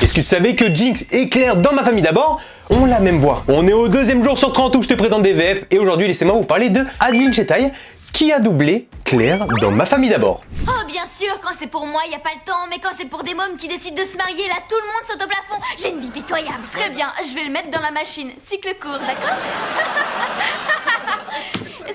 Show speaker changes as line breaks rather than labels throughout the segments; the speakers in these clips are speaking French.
Est-ce que tu savais que Jinx et Claire dans Ma Famille d'abord ont la même voix? On est au deuxième jour sur 30 où je te présente des VF et aujourd'hui laissez-moi vous parler de Adeline Chetaille qui a doublé Claire dans Ma Famille d'abord.
Oh bien sûr, quand c'est pour moi, y a pas le temps, mais quand c'est pour des mômes qui décident de se marier, là tout le monde saute au plafond. J'ai une vie pitoyable. Très bien, je vais le mettre dans la machine. Cycle court, d'accord?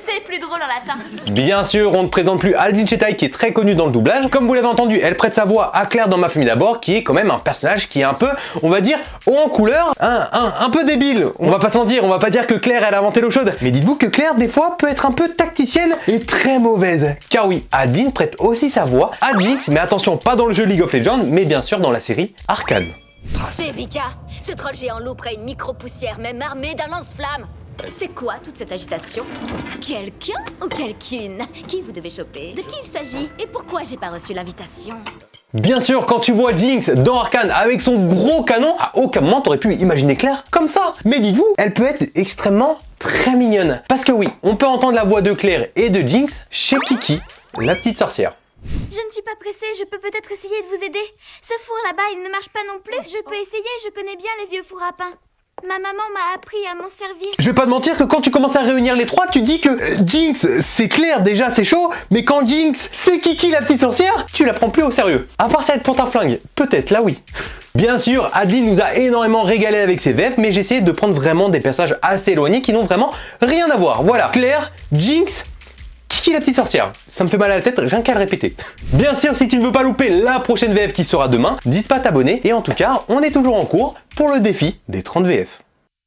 C'est plus drôle en latin.
Bien sûr, on ne présente plus Adeline Chetaille qui est très connue dans le doublage. Comme vous l'avez entendu, elle prête sa voix à Claire dans Ma Famille d'abord, qui est quand même un personnage qui est un peu, on va dire, haut en couleur, un peu débile. On va pas se mentir, on va pas dire que Claire elle a inventé l'eau chaude. Mais dites-vous que Claire des fois peut être un peu tacticienne et très mauvaise. Car oui, Adeline prête aussi sa voix à Jinx, mais attention, pas dans le jeu League of Legends, mais bien sûr dans la série Arcane.
C'est Vika, ce troll géant loup près une micro-poussière, même armé d'un lance-flamme. C'est quoi toute cette agitation? Quelqu'un ou quelqu'une? Qui vous devez choper? De qui il s'agit? Et pourquoi j'ai pas reçu l'invitation?
Bien sûr, quand tu vois Jinx dans Arcane avec son gros canon, à aucun moment t'aurais pu imaginer Claire comme ça. Mais dites-vous, elle peut être extrêmement très mignonne. Parce que oui, on peut entendre la voix de Claire et de Jinx chez Kiki, la petite sorcière.
Je ne suis pas pressée, je peux peut-être essayer de vous aider. Ce four là-bas, il ne marche pas non plus. Je peux essayer, je connais bien les vieux fours à pain. Ma maman m'a appris à m'en servir.
Je vais pas te mentir que quand tu commences à réunir les trois, tu dis que Jinx, c'est Claire, déjà c'est chaud, mais quand Jinx, c'est Kiki la petite sorcière, tu la prends plus au sérieux. À part ça être pour ta flingue, peut-être, là oui. Bien sûr, Adeline nous a énormément régalé avec ses VF, mais j'ai essayé de prendre vraiment des personnages assez éloignés qui n'ont vraiment rien à voir. Voilà, Claire, Jinx, Kiki la petite sorcière. Ça me fait mal à la tête rien qu'à le répéter. Bien sûr, si tu ne veux pas louper la prochaine VF qui sera demain, n'hésite pas à t'abonner. Et en tout cas, on est toujours en cours pour le défi des 30 VF.